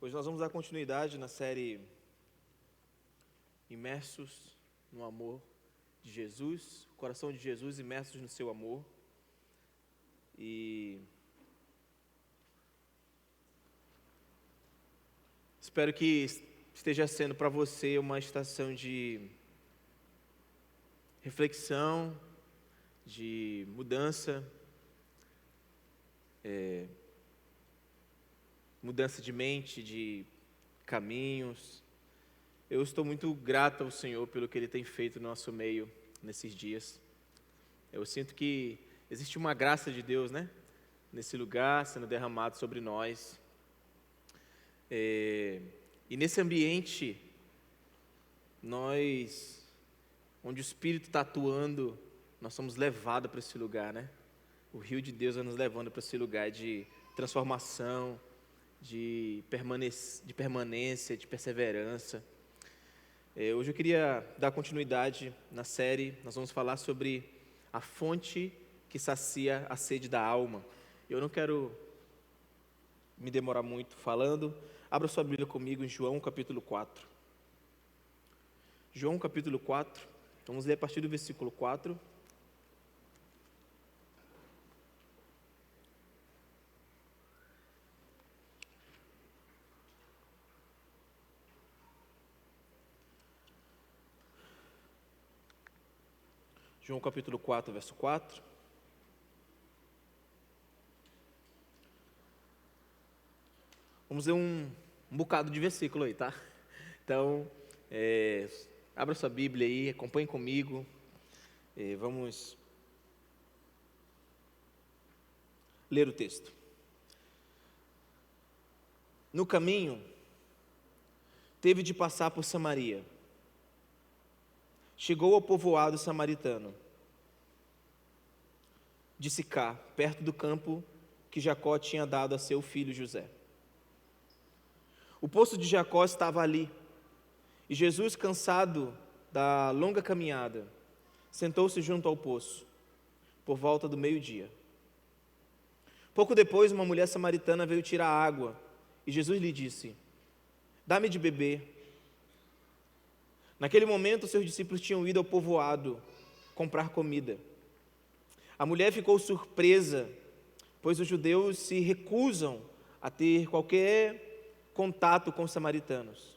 Hoje nós vamos dar continuidade na série Imersos no Amor de Jesus, Coração de Jesus, imersos no seu amor. E espero que esteja sendo para você uma estação de reflexão, de mudança, mudança de mente, de caminhos. Eu estou muito grato ao Senhor pelo que Ele tem feito no nosso meio nesses dias. Eu sinto que existe uma graça de Deus, nesse lugar, sendo derramado sobre nós. E nesse ambiente, onde o Espírito está atuando, nós somos levados para esse lugar, O rio de Deus vai nos levando para esse lugar de transformação, de permanência, de perseverança. Hoje eu queria dar continuidade na série. Nós vamos falar sobre a fonte que sacia a sede da alma. Eu não quero me demorar muito falando. Abra sua Bíblia comigo em João capítulo 4. João capítulo 4, vamos ler a partir do versículo 4. João capítulo 4, verso 4. Vamos ler um bocado de versículo aí, tá? Então, abra sua Bíblia aí, acompanhe comigo. Vamos ler o texto. No caminho, teve de passar por Samaria. Chegou ao povoado samaritano de Sicá, perto do campo que Jacó tinha dado a seu filho José. O poço de Jacó estava ali, e Jesus, cansado da longa caminhada, sentou-se junto ao poço, por volta do meio-dia. Pouco depois, uma mulher samaritana veio tirar água, e Jesus lhe disse: "Dá-me de beber." Naquele momento, seus discípulos tinham ido ao povoado comprar comida. A mulher ficou surpresa, pois os judeus se recusam a ter qualquer contato com os samaritanos.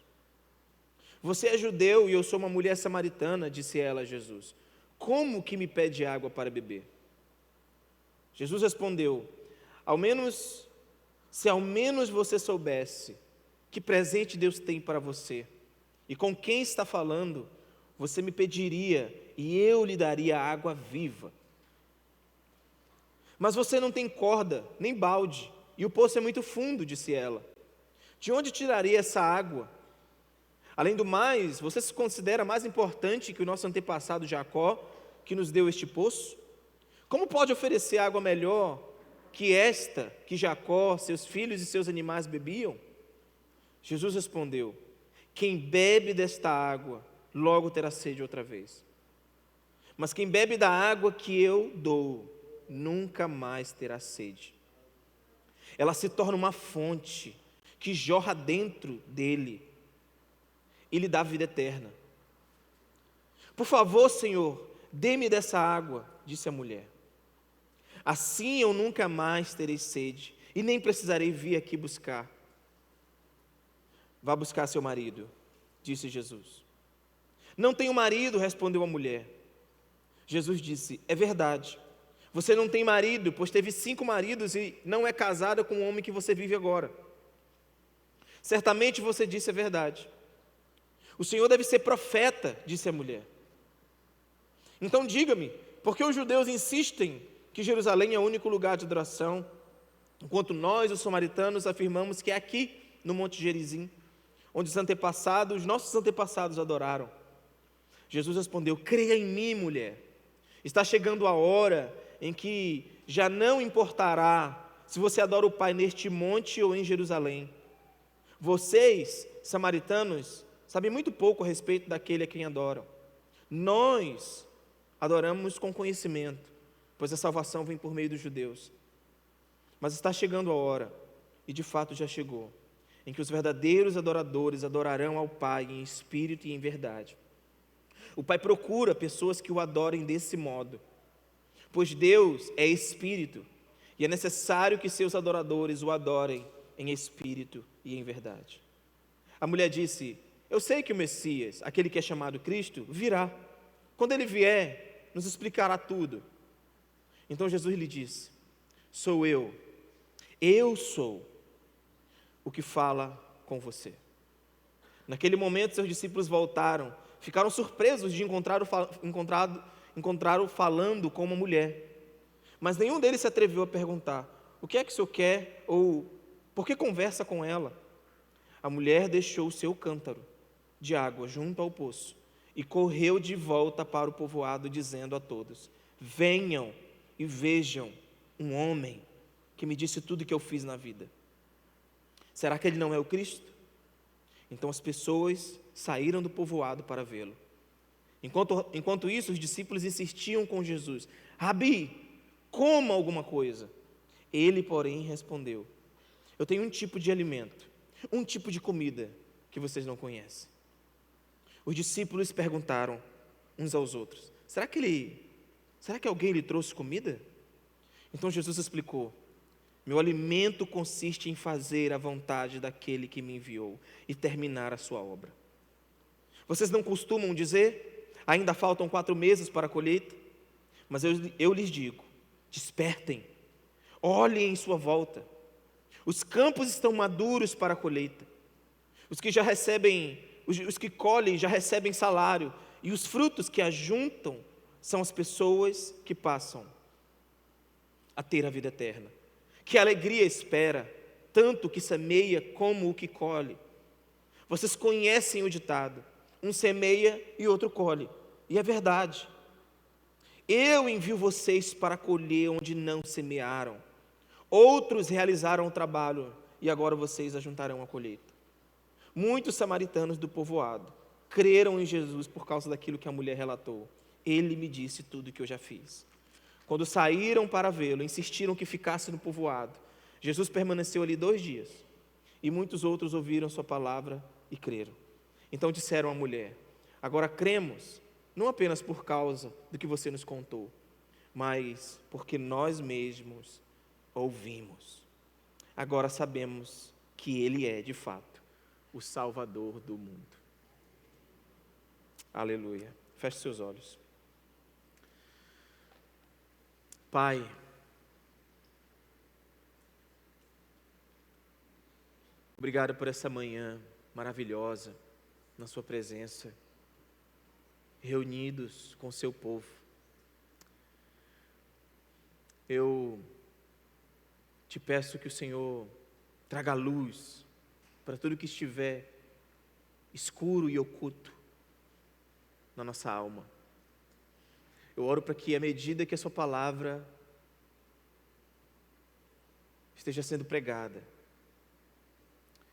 "Você é judeu e eu sou uma mulher samaritana", disse ela a Jesus. "Como que me pede água para beber?" Jesus respondeu: Se ao menos você soubesse que presente Deus tem para você e com quem está falando, você me pediria e eu lhe daria água viva. Mas você não tem corda, nem balde, e o poço é muito fundo, disse ela. De onde tiraria essa água? Além do mais, você se considera mais importante que o nosso antepassado Jacó, que nos deu este poço? Como pode oferecer água melhor que esta que Jacó, seus filhos e seus animais bebiam? Jesus respondeu: "Quem bebe desta água, logo terá sede outra vez. Mas quem bebe da água que eu dou, nunca mais terá sede. Ela se torna uma fonte que jorra dentro dele e lhe dá vida eterna." "Por favor, Senhor, dê-me dessa água", disse a mulher. "Assim eu nunca mais terei sede e nem precisarei vir aqui buscar." "Vá buscar seu marido", disse Jesus. "Não tenho marido", respondeu a mulher. Jesus disse: "É verdade, você não tem marido, pois teve 5 maridos e não é casada com o homem que você vive agora. Certamente você disse a verdade. O Senhor deve ser profeta", disse a mulher. "Então diga-me, por que os judeus insistem que Jerusalém é o único lugar de adoração, enquanto nós, os samaritanos, afirmamos que é aqui, no Monte Gerizim, onde nossos antepassados adoraram?" Jesus respondeu: "Creia em mim, mulher. Está chegando a hora em que já não importará se você adora o Pai neste monte ou em Jerusalém. Vocês, samaritanos, sabem muito pouco a respeito daquele a quem adoram. Nós adoramos com conhecimento, pois a salvação vem por meio dos judeus. Mas está chegando a hora, e de fato já chegou, em que os verdadeiros adoradores adorarão ao Pai em espírito e em verdade. O Pai procura pessoas que o adorem desse modo, pois Deus é espírito e é necessário que seus adoradores o adorem em espírito e em verdade. A mulher disse: eu sei que o Messias, aquele que é chamado Cristo, virá. Quando ele vier, nos explicará tudo. Então Jesus lhe disse: sou eu sou o que fala com você. Naquele momento, seus discípulos voltaram, ficaram surpresos de encontrá-lo falando com uma mulher. Mas nenhum deles se atreveu a perguntar: o que é que o senhor quer? Ou por que conversa com ela? A mulher deixou o seu cântaro de água junto ao poço e correu de volta para o povoado, dizendo a todos: venham e vejam um homem que me disse tudo o que eu fiz na vida. Será que ele não é o Cristo? Então as pessoas saíram do povoado para vê-lo. Enquanto isso, os discípulos insistiam com Jesus: Rabi, coma alguma coisa. Ele, porém, respondeu: eu tenho um tipo de alimento, um tipo de comida que vocês não conhecem. Os discípulos perguntaram uns aos outros: será que alguém lhe trouxe comida? Então Jesus explicou: meu alimento consiste em fazer a vontade daquele que me enviou e terminar a sua obra. Vocês não costumam dizer: ainda faltam 4 meses para a colheita? Mas eu lhes digo: despertem, olhem em sua volta. Os campos estão maduros para a colheita. Os que colhem já recebem salário, e os frutos que ajuntam são as pessoas que passam a ter a vida eterna. Que alegria espera, tanto o que semeia como o que colhe. Vocês conhecem o ditado: um semeia e outro colhe. E é verdade. Eu envio vocês para colher onde não semearam. Outros realizaram o trabalho e agora vocês ajuntarão a colheita. Muitos samaritanos do povoado creram em Jesus por causa daquilo que a mulher relatou. Ele me disse tudo o que eu já fiz. Quando saíram para vê-lo, insistiram que ficasse no povoado. Jesus permaneceu ali 2 dias. E muitos outros ouviram sua palavra e creram. Então disseram à mulher: agora cremos, não apenas por causa do que você nos contou, mas porque nós mesmos ouvimos. Agora sabemos que Ele é, de fato, o Salvador do mundo. Aleluia. Feche seus olhos. Pai, obrigado por essa manhã maravilhosa, na sua presença, reunidos com o seu povo. Eu te peço que o Senhor traga luz para tudo que estiver escuro e oculto na nossa alma. Eu oro para que, à medida que a sua palavra esteja sendo pregada,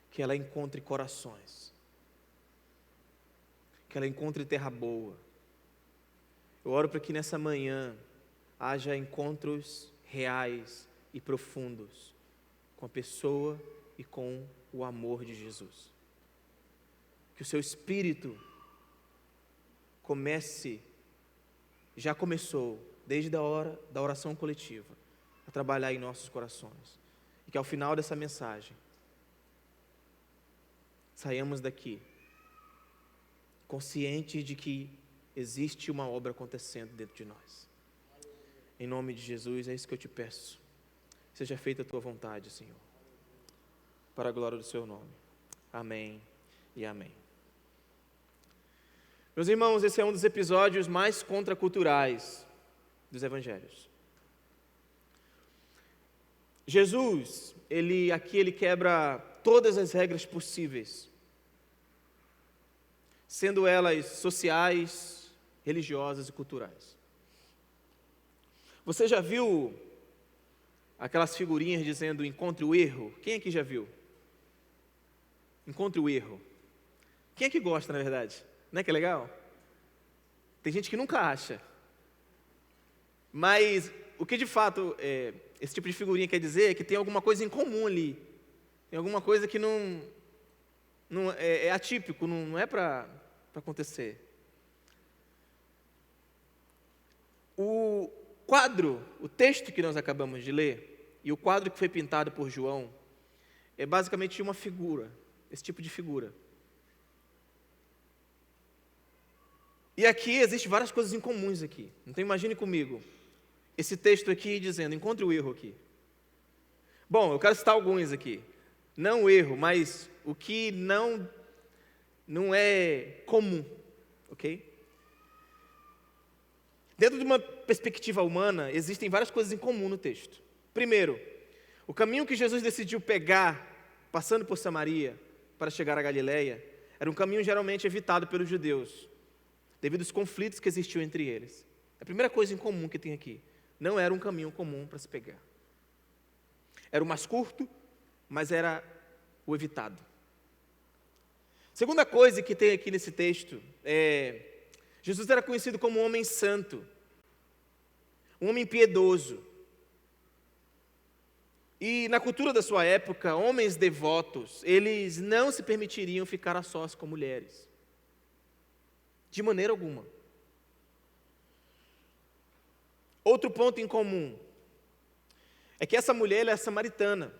que ela encontre corações, que ela encontre terra boa. Eu oro para que nessa manhã haja encontros reais e profundos com a pessoa e com o amor de Jesus. Que o seu Espírito já começou, desde a hora da oração coletiva, a trabalhar em nossos corações. E que ao final dessa mensagem, saiamos daqui conscientes de que existe uma obra acontecendo dentro de nós. Em nome de Jesus, é isso que eu te peço. Seja feita a tua vontade, Senhor, para a glória do seu nome. Amém e amém. Meus irmãos, esse é um dos episódios mais contraculturais dos evangelhos. Jesus, ele quebra todas as regras possíveis, sendo elas sociais, religiosas e culturais. Você já viu aquelas figurinhas dizendo encontre o erro? Quem aqui já viu? Encontre o erro. Quem é que gosta, na verdade? Não é que é legal? Tem gente que nunca acha. Mas o que de fato esse tipo de figurinha quer dizer é que tem alguma coisa em comum ali. Tem alguma coisa que não é atípico, não é para acontecer. O quadro, o texto que nós acabamos de ler, e o quadro que foi pintado por João, é basicamente uma figura, esse tipo de figura. E aqui existem várias coisas incomuns aqui. Então imagine comigo, esse texto aqui dizendo, encontre o erro aqui. Bom, eu quero citar alguns aqui. Não o erro, mas o que não é comum, ok? Dentro de uma perspectiva humana, existem várias coisas em comum no texto. Primeiro, o caminho que Jesus decidiu pegar, passando por Samaria, para chegar à Galileia, era um caminho geralmente evitado pelos judeus, devido aos conflitos que existiam entre eles. A primeira coisa em comum que tem aqui, não era um caminho comum para se pegar. Era o mais curto, mas era o evitado. Segunda coisa que tem aqui nesse texto Jesus era conhecido como um homem santo, um homem piedoso. E na cultura da sua época, homens devotos, eles não se permitiriam ficar a sós com mulheres. De maneira alguma. Outro ponto em comum é que essa mulher ela é samaritana.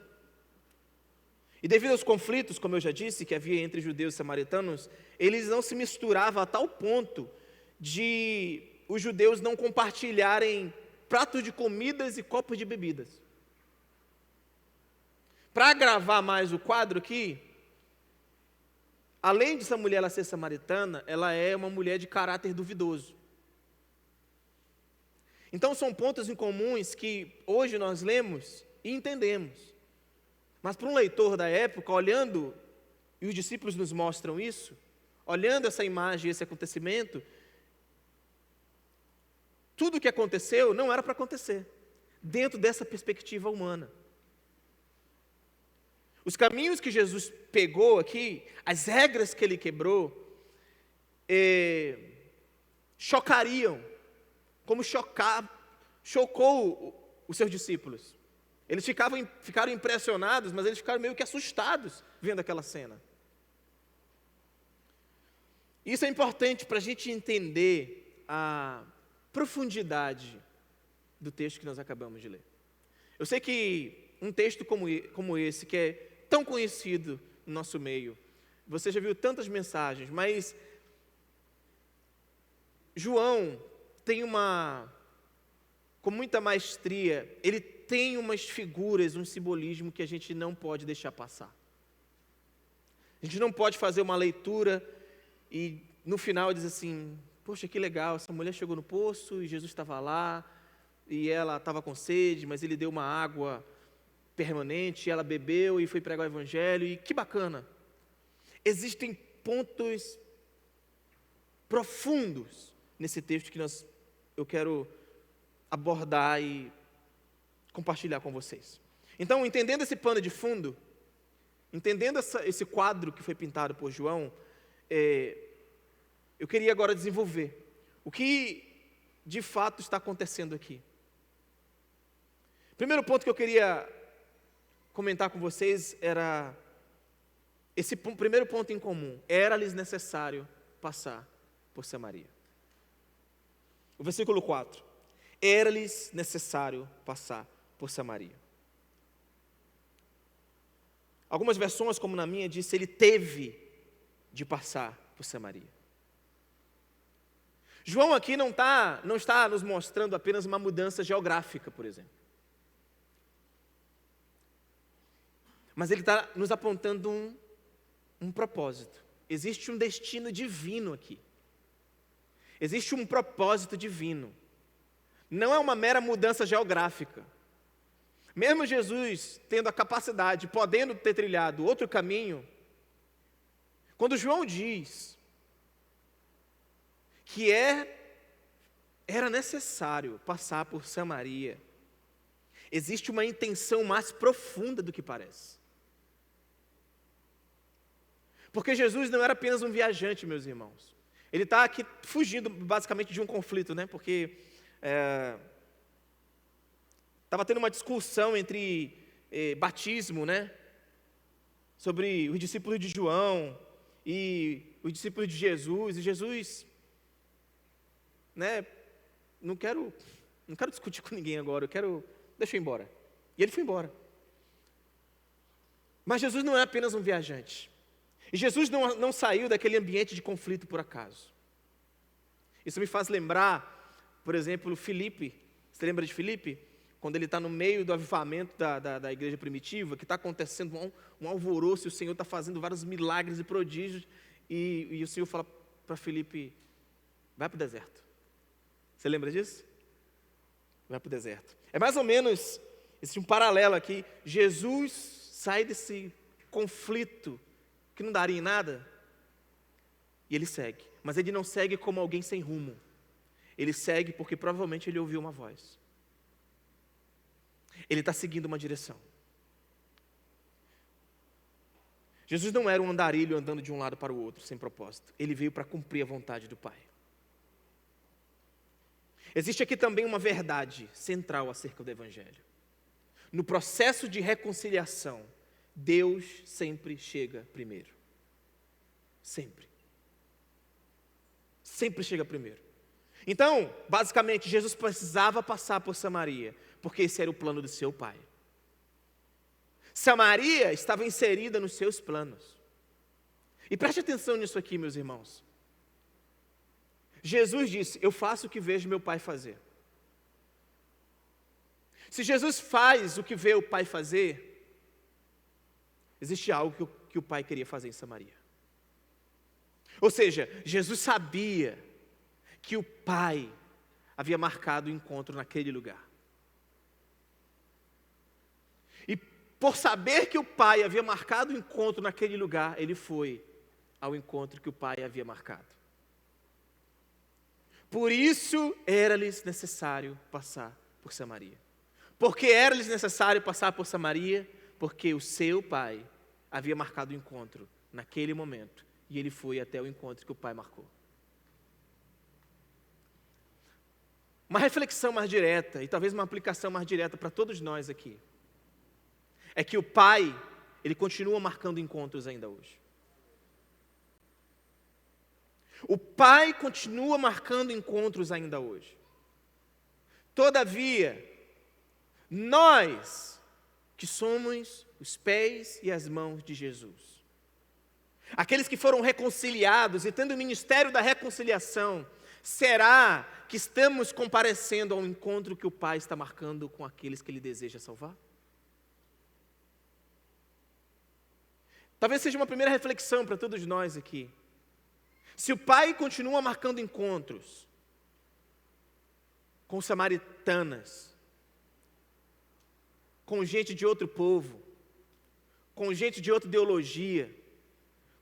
E devido aos conflitos, como eu já disse, que havia entre judeus e samaritanos, eles não se misturavam a tal ponto de os judeus não compartilharem pratos de comidas e copos de bebidas. Para agravar mais o quadro aqui, além de essa mulher ela ser samaritana, ela é uma mulher de caráter duvidoso. Então são pontos em comuns que hoje nós lemos e entendemos. Mas para um leitor da época, olhando, e os discípulos nos mostram isso, olhando essa imagem, esse acontecimento, tudo o que aconteceu não era para acontecer, dentro dessa perspectiva humana. Os caminhos que Jesus pegou aqui, as regras que ele quebrou, chocariam, como chocou os seus discípulos. Eles ficaram impressionados, mas eles ficaram meio que assustados vendo aquela cena. Isso é importante para a gente entender a profundidade do texto que nós acabamos de ler. Eu sei que um texto como esse, que é tão conhecido no nosso meio, você já viu tantas mensagens, mas João tem com muita maestria, ele tem umas figuras, um simbolismo que a gente não pode deixar passar. A gente não pode fazer uma leitura e no final diz assim, poxa, que legal, essa mulher chegou no poço e Jesus estava lá, e ela estava com sede, mas ele deu uma água permanente, ela bebeu e foi pregar o evangelho, e que bacana. Existem pontos profundos nesse texto que eu quero abordar e compartilhar com vocês. Então, entendendo esse pano de fundo, entendendo esse quadro que foi pintado por João, eu queria agora desenvolver o que de fato está acontecendo aqui. Primeiro ponto que eu queria comentar com vocês era esse primeiro ponto em comum. Era-lhes necessário passar por Samaria. O versículo 4. Era-lhes necessário passar por Samaria. Algumas versões, como na minha, diz ele teve de passar por Samaria. João aqui não está nos mostrando apenas uma mudança geográfica, por exemplo. Mas ele está nos apontando um propósito. Existe um destino divino aqui. Existe um propósito divino. Não é uma mera mudança geográfica. Mesmo Jesus tendo a capacidade, podendo ter trilhado outro caminho, quando João diz que era necessário passar por Samaria, existe uma intenção mais profunda do que parece. Porque Jesus não era apenas um viajante, meus irmãos. Ele está aqui fugindo basicamente de um conflito, né? Porque estava tendo uma discussão entre batismo, né? sobre os discípulos de João e os discípulos de Jesus, e Jesus, né, não quero discutir com ninguém agora, deixa eu ir embora. E ele foi embora. Mas Jesus não é apenas um viajante. E Jesus não saiu daquele ambiente de conflito por acaso. Isso me faz lembrar, por exemplo, Filipe. Você lembra de Filipe? Quando ele está no meio do avivamento da igreja primitiva, que está acontecendo um alvoroço, e o Senhor está fazendo vários milagres e prodígios, e o Senhor fala para Filipe, vai para o deserto. Você lembra disso? Vai para o deserto. É mais ou menos, existe um paralelo aqui, Jesus sai desse conflito, que não daria em nada, e ele segue. Mas ele não segue como alguém sem rumo. Ele segue porque provavelmente ele ouviu uma voz. Ele está seguindo uma direção. Jesus não era um andarilho andando de um lado para o outro, sem propósito. Ele veio para cumprir a vontade do Pai. Existe aqui também uma verdade central acerca do Evangelho. No processo de reconciliação, Deus sempre chega primeiro. Sempre. Sempre chega primeiro. Então, basicamente, Jesus precisava passar por Samaria, porque esse era o plano do seu Pai. Samaria estava inserida nos seus planos. E preste atenção nisso aqui, meus irmãos. Jesus disse, eu faço o que vejo meu Pai fazer. Se Jesus faz o que vê o Pai fazer, existe algo que o Pai queria fazer em Samaria. Ou seja, Jesus sabia que o Pai havia marcado o encontro naquele lugar. E por saber que o Pai havia marcado o encontro naquele lugar, ele foi ao encontro que o Pai havia marcado. Por isso era-lhes necessário passar por Samaria. Porque era-lhes necessário passar por Samaria? Porque o seu Pai havia marcado o encontro naquele momento. E ele foi até o encontro que o Pai marcou. Uma reflexão mais direta, e talvez uma aplicação mais direta para todos nós aqui, é que o Pai, ele continua marcando encontros ainda hoje. O Pai continua marcando encontros ainda hoje. Todavia, nós, que somos os pés e as mãos de Jesus, aqueles que foram reconciliados e tendo o ministério da reconciliação, será que estamos comparecendo ao encontro que o Pai está marcando com aqueles que Ele deseja salvar? Talvez seja uma primeira reflexão para todos nós aqui. Se o Pai continua marcando encontros com samaritanas, com gente de outro povo, com gente de outra ideologia,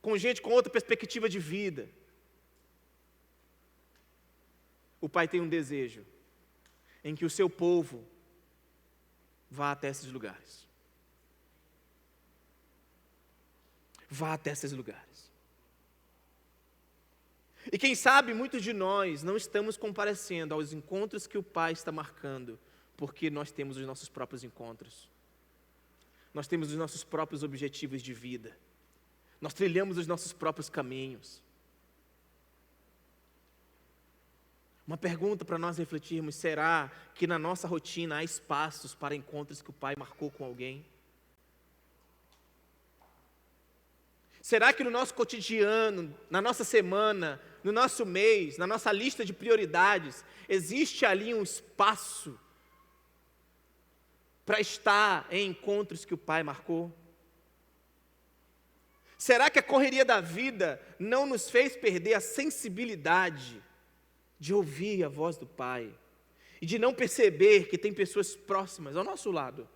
com gente com outra perspectiva de vida, o Pai tem um desejo em que o seu povo vá até esses lugares. Vá até esses lugares. E quem sabe muitos de nós não estamos comparecendo aos encontros que o Pai está marcando, porque nós temos os nossos próprios encontros. Nós temos os nossos próprios objetivos de vida. Nós trilhamos os nossos próprios caminhos. Uma pergunta para nós refletirmos: será que na nossa rotina há espaços para encontros que o Pai marcou com alguém? Será que no nosso cotidiano, na nossa semana, no nosso mês, na nossa lista de prioridades, existe ali um espaço para estar em encontros que o Pai marcou? Será que a correria da vida não nos fez perder a sensibilidade de ouvir a voz do Pai e de não perceber que tem pessoas próximas ao nosso lado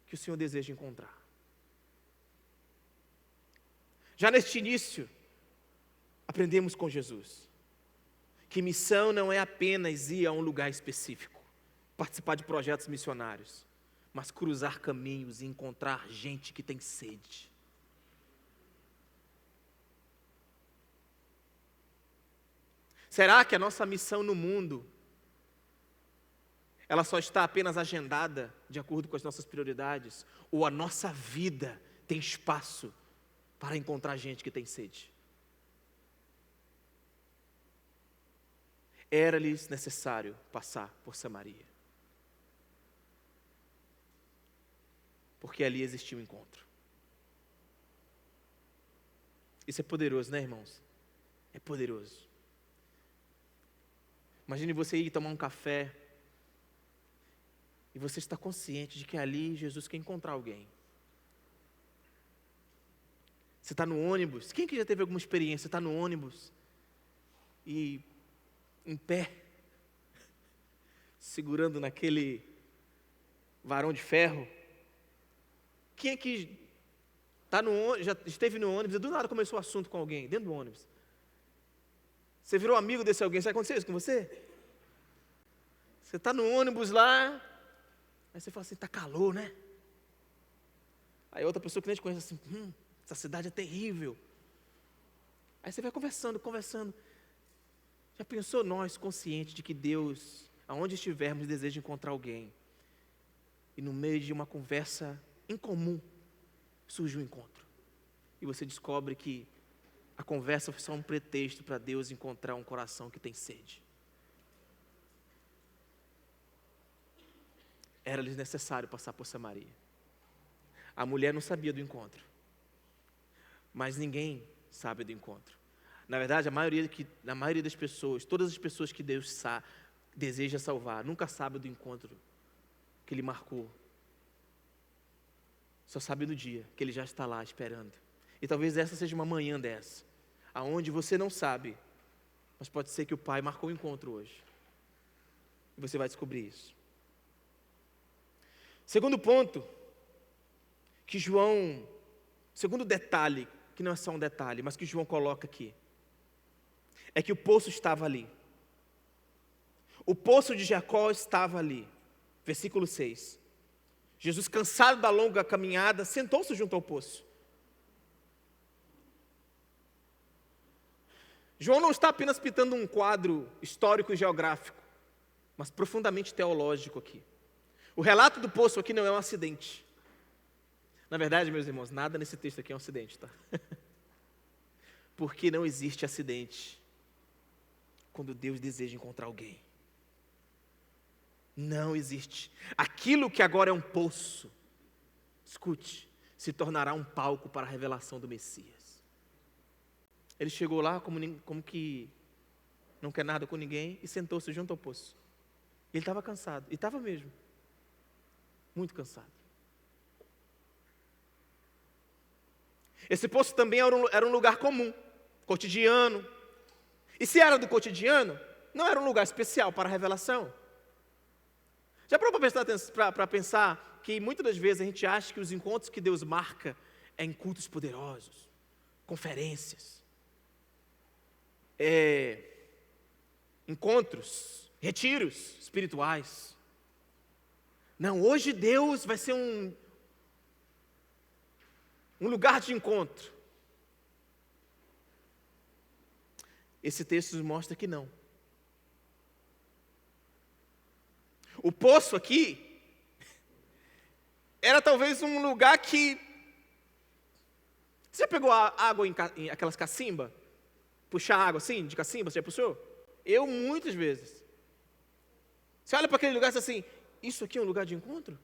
que o Senhor deseja encontrar? Já neste início, aprendemos com Jesus que missão não é apenas ir a um lugar específico, participar de projetos missionários, mas cruzar caminhos e encontrar gente que tem sede. Será que a nossa missão no mundo, ela só está apenas agendada de acordo com as nossas prioridades, ou a nossa vida tem espaço para encontrar gente que tem sede. Era-lhes necessário passar por Samaria, porque ali existia um encontro. Isso é poderoso, né, irmãos? É poderoso. Imagine você ir tomar um café e você está consciente de que ali Jesus quer encontrar alguém. Você está no ônibus. Quem que já teve alguma experiência? Você está no ônibus e em pé, segurando naquele varão de ferro. Quem é que está no ônibus, já esteve no ônibus e do nada começou o assunto com alguém dentro do ônibus? Você virou amigo desse alguém? Sabe acontecer isso com você? Você está no ônibus lá, aí você fala assim, está calor, né? Aí outra pessoa que nem te conhece assim, essa cidade é terrível. Aí você vai conversando. Já pensou nós, conscientes de que Deus, aonde estivermos, deseja encontrar alguém? E no meio de uma conversa incomum, surge um encontro. E você descobre que a conversa foi só um pretexto para Deus encontrar um coração que tem sede. Era-lhes necessário passar por Samaria. A mulher não sabia do encontro, mas ninguém sabe do encontro. Na verdade, a maioria das pessoas, todas as pessoas que Deus deseja salvar, nunca sabe do encontro que Ele marcou. Só sabe do dia que Ele já está lá esperando. E talvez essa seja uma manhã dessa, aonde você não sabe, mas pode ser que o Pai marcou o encontro hoje. E você vai descobrir isso. Segundo ponto, segundo detalhe, que não é só um detalhe, mas que João coloca aqui, é que o poço estava ali. O poço de Jacó estava ali. Versículo 6. Jesus, cansado da longa caminhada, sentou-se junto ao poço. João não está apenas pintando um quadro histórico e geográfico, mas profundamente teológico aqui. O relato do poço aqui não é um acidente. Na verdade, meus irmãos, nada nesse texto aqui é um acidente, tá? Porque não existe acidente quando Deus deseja encontrar alguém. Não existe. Aquilo que agora é um poço, escute, se tornará um palco para a revelação do Messias. Ele chegou lá como que não quer nada com ninguém e sentou-se junto ao poço. Ele estava cansado, e estava mesmo, muito cansado. Esse poço também era um lugar comum, cotidiano. E se era do cotidiano, não era um lugar especial para a revelação. Já parou para pensar que muitas das vezes a gente acha que os encontros que Deus marca é em cultos poderosos, conferências, encontros, retiros espirituais. Não, hoje Deus vai ser um lugar de encontro. Esse texto nos mostra que não. O poço aqui era talvez um lugar que... Você já pegou água em aquelas cacimbas? Puxar água assim, de cacimba, você já puxou? Eu muitas vezes. Você olha para aquele lugar e diz assim, isso aqui é um lugar de encontro?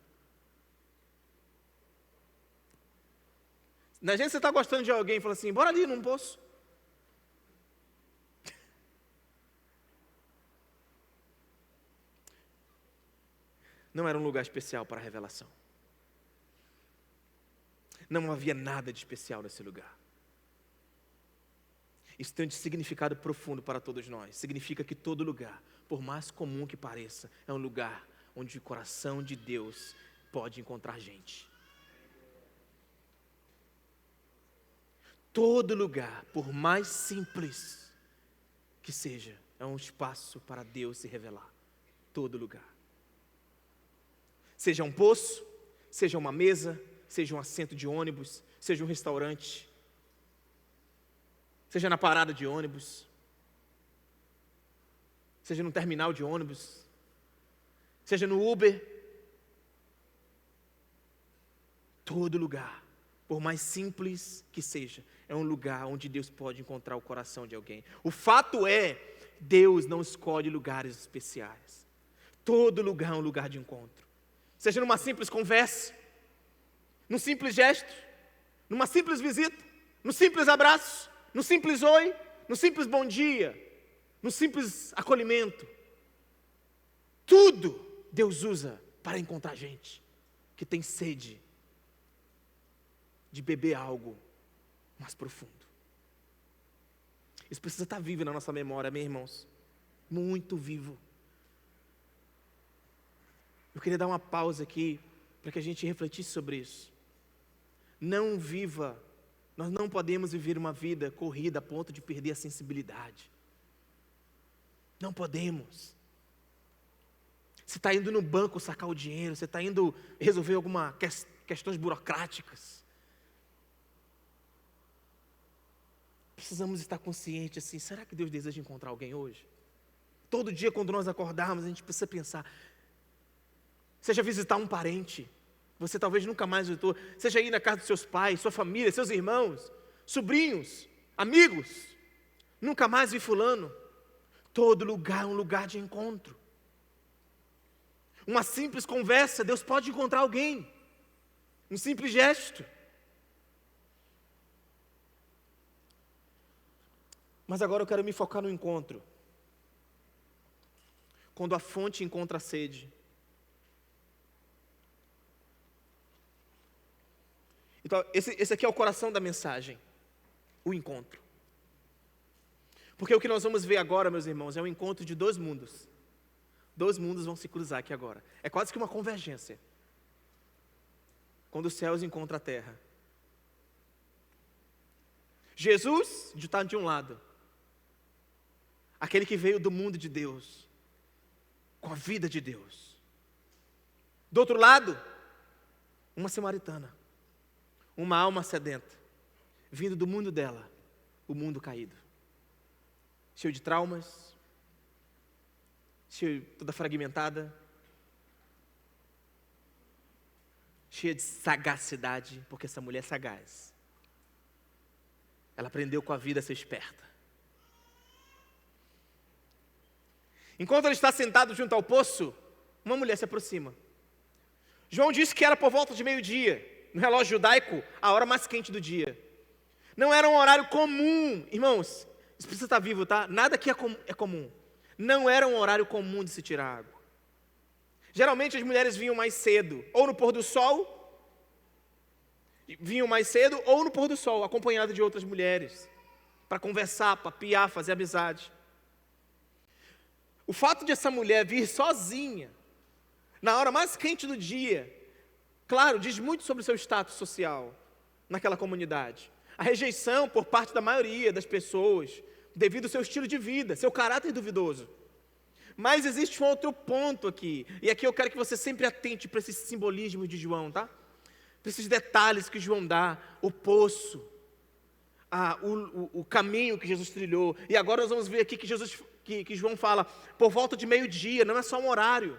Na gente você está gostando de alguém e fala assim, bora ali num poço. Não era um lugar especial para a revelação. Não havia nada de especial nesse lugar. Isso tem um significado profundo para todos nós. Significa que todo lugar, por mais comum que pareça, é um lugar onde o coração de Deus pode encontrar gente. Todo lugar, por mais simples que seja, é um espaço para Deus se revelar. Todo lugar. Seja um poço, seja uma mesa, seja um assento de ônibus, seja um restaurante, seja na parada de ônibus, seja no terminal de ônibus, seja no Uber, todo lugar, por mais simples que seja, é um lugar onde Deus pode encontrar o coração de alguém. O fato é, Deus não escolhe lugares especiais. Todo lugar é um lugar de encontro. Seja numa simples conversa, num simples gesto, numa simples visita, num simples abraço, num simples oi, num simples bom dia, num simples acolhimento. Tudo Deus usa para encontrar gente que tem sede de beber algo mais profundo. Isso precisa estar vivo na nossa memória, meus irmãos. Muito vivo. Eu queria dar uma pausa aqui para que a gente refletisse sobre isso. Nós não podemos viver uma vida corrida a ponto de perder a sensibilidade. Não podemos. Você está indo no banco sacar o dinheiro, você está indo resolver algumas questões burocráticas. Precisamos estar conscientes assim, será que Deus deseja encontrar alguém hoje? Todo dia quando nós acordarmos, a gente precisa pensar, seja visitar um parente, você talvez nunca mais visitou, seja ir na casa dos seus pais, sua família, seus irmãos, sobrinhos, amigos, nunca mais vi fulano. Todo lugar é um lugar de encontro. Uma simples conversa, Deus pode encontrar alguém, um simples gesto. Mas agora eu quero me focar no encontro. Quando a fonte encontra a sede. Então, esse aqui é o coração da mensagem. O encontro. Porque o que nós vamos ver agora, meus irmãos, é o encontro de dois mundos. Dois mundos vão se cruzar aqui agora. É quase que uma convergência. Quando os céus encontram a terra. Jesus está de um lado. Aquele que veio do mundo de Deus, com a vida de Deus. Do outro lado, uma samaritana, uma alma sedenta, vindo do mundo dela, o mundo caído, cheio de traumas, toda fragmentada, cheia de sagacidade, porque essa mulher é sagaz. Ela aprendeu com a vida a ser esperta. Enquanto ele está sentado junto ao poço, uma mulher se aproxima. João disse que era por volta de meio-dia, no relógio judaico, a hora mais quente do dia. Não era um horário comum, irmãos, isso precisa estar vivo, tá? Nada aqui é comum. Não era um horário comum de se tirar água. Geralmente as mulheres vinham mais cedo, ou no pôr do sol, ou no pôr do sol, acompanhado de outras mulheres, para conversar, papiar, fazer amizade. O fato de essa mulher vir sozinha, na hora mais quente do dia, claro, diz muito sobre o seu status social naquela comunidade. A rejeição por parte da maioria das pessoas, devido ao seu estilo de vida, seu caráter duvidoso. Mas existe um outro ponto aqui, e aqui eu quero que você sempre atente para esses simbolismos de João, tá? Para esses detalhes que João dá, o poço, o caminho que Jesus trilhou. E agora nós vamos ver aqui que João fala, por volta de meio-dia, não é só um horário,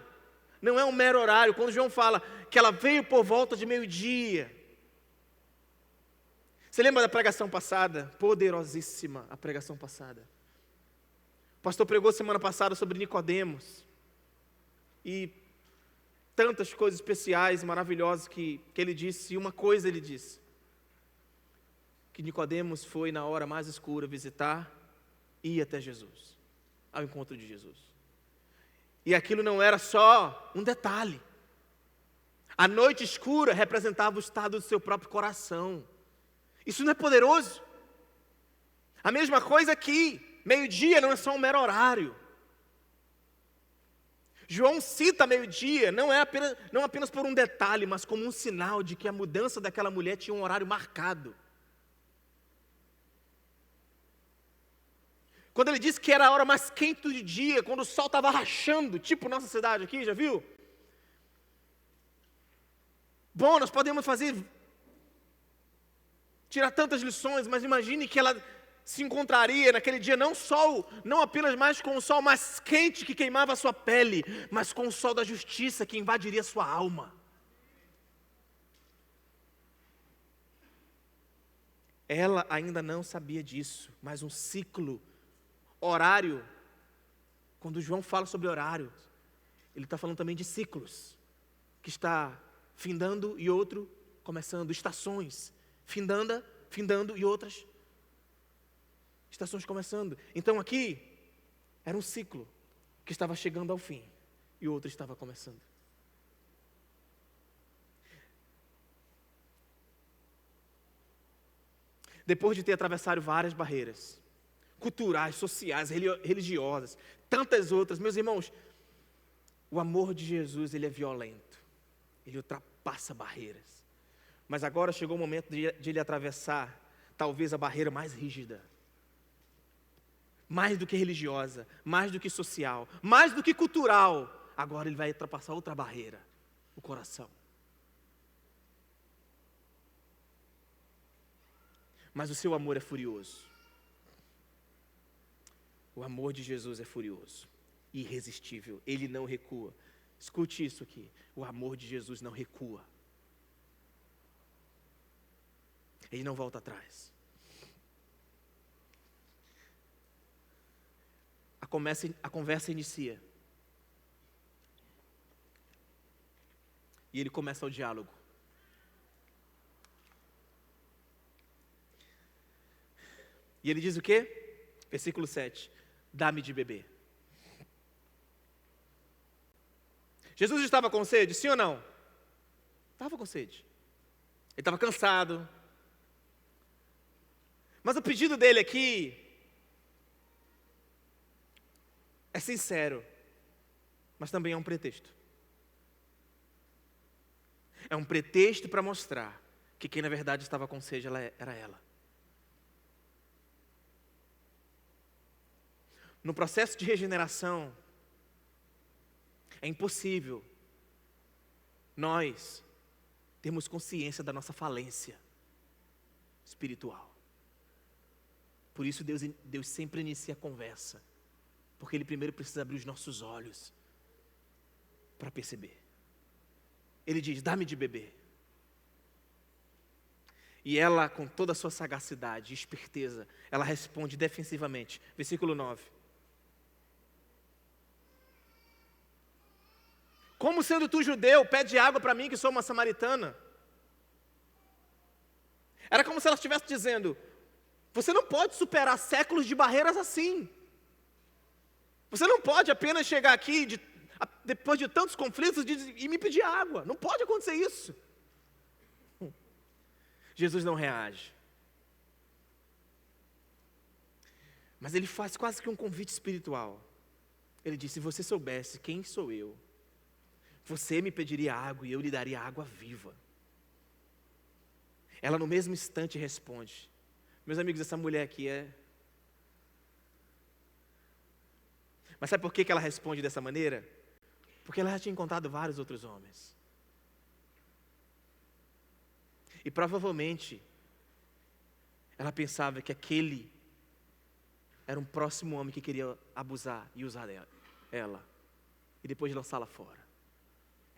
não é um mero horário. Quando João fala que ela veio por volta de meio-dia, você lembra da pregação passada? Poderosíssima a pregação passada. O pastor pregou semana passada sobre Nicodemos, e tantas coisas especiais, maravilhosas que ele disse, e uma coisa ele disse, que Nicodemos foi na hora mais escura visitar e ir até Jesus, ao encontro de Jesus. E aquilo não era só um detalhe. A noite escura representava o estado do seu próprio coração. Isso não é poderoso? A mesma coisa aqui, meio-dia não é só um mero horário. João cita meio-dia, não apenas por um detalhe, mas como um sinal de que a mudança daquela mulher tinha um horário marcado. Quando ele disse que era a hora mais quente do dia, quando o sol estava rachando, tipo nossa cidade aqui, já viu? Bom, nós podemos tirar tantas lições, mas imagine que ela se encontraria naquele dia não apenas mais com o sol mais quente que queimava a sua pele, mas com o sol da justiça que invadiria a sua alma. Ela ainda não sabia disso, mas um ciclo, horário, quando João fala sobre horário, ele está falando também de ciclos, que está findando e outro começando, estações, findando e outras estações começando. Então aqui, era um ciclo que estava chegando ao fim e o outro estava começando. Depois de ter atravessado várias barreiras, culturais, sociais, religiosas, tantas outras, meus irmãos, o amor de Jesus, ele é violento, ele ultrapassa barreiras. Mas agora chegou o momento de ele atravessar, talvez a barreira mais rígida, mais do que religiosa, mais do que social, mais do que cultural. Agora ele vai ultrapassar outra barreira, o coração. Mas o seu amor é furioso. O amor de Jesus é furioso, irresistível, ele não recua. Escute isso aqui, o amor de Jesus não recua. Ele não volta atrás. A conversa inicia. E ele começa o diálogo. E ele diz o quê? Versículo 7. Dá-me de beber. Jesus estava com sede, sim ou não? Estava com sede. Ele estava cansado. Mas o pedido dele aqui é sincero, mas também é um pretexto. É um pretexto para mostrar que quem na verdade estava com sede era ela. No processo de regeneração, é impossível nós termos consciência da nossa falência espiritual. Por isso Deus sempre inicia a conversa, porque Ele primeiro precisa abrir os nossos olhos para perceber. Ele diz, dá-me de beber. E ela, com toda a sua sagacidade e esperteza, ela responde defensivamente. Versículo 9. Como sendo tu judeu, pede água para mim que sou uma samaritana? Era como se ela estivesse dizendo, você não pode superar séculos de barreiras assim. Você não pode apenas chegar aqui, depois de tantos conflitos, e me pedir água. Não pode acontecer isso. Jesus não reage. Mas ele faz quase que um convite espiritual. Ele diz, se você soubesse quem sou eu, você me pediria água e eu lhe daria água viva. Ela no mesmo instante responde. Meus amigos, essa mulher aqui é... Mas sabe por que ela responde dessa maneira? Porque ela já tinha encontrado vários outros homens. E provavelmente, ela pensava que aquele era um próximo homem que queria abusar e usar ela. E depois lançá-la fora.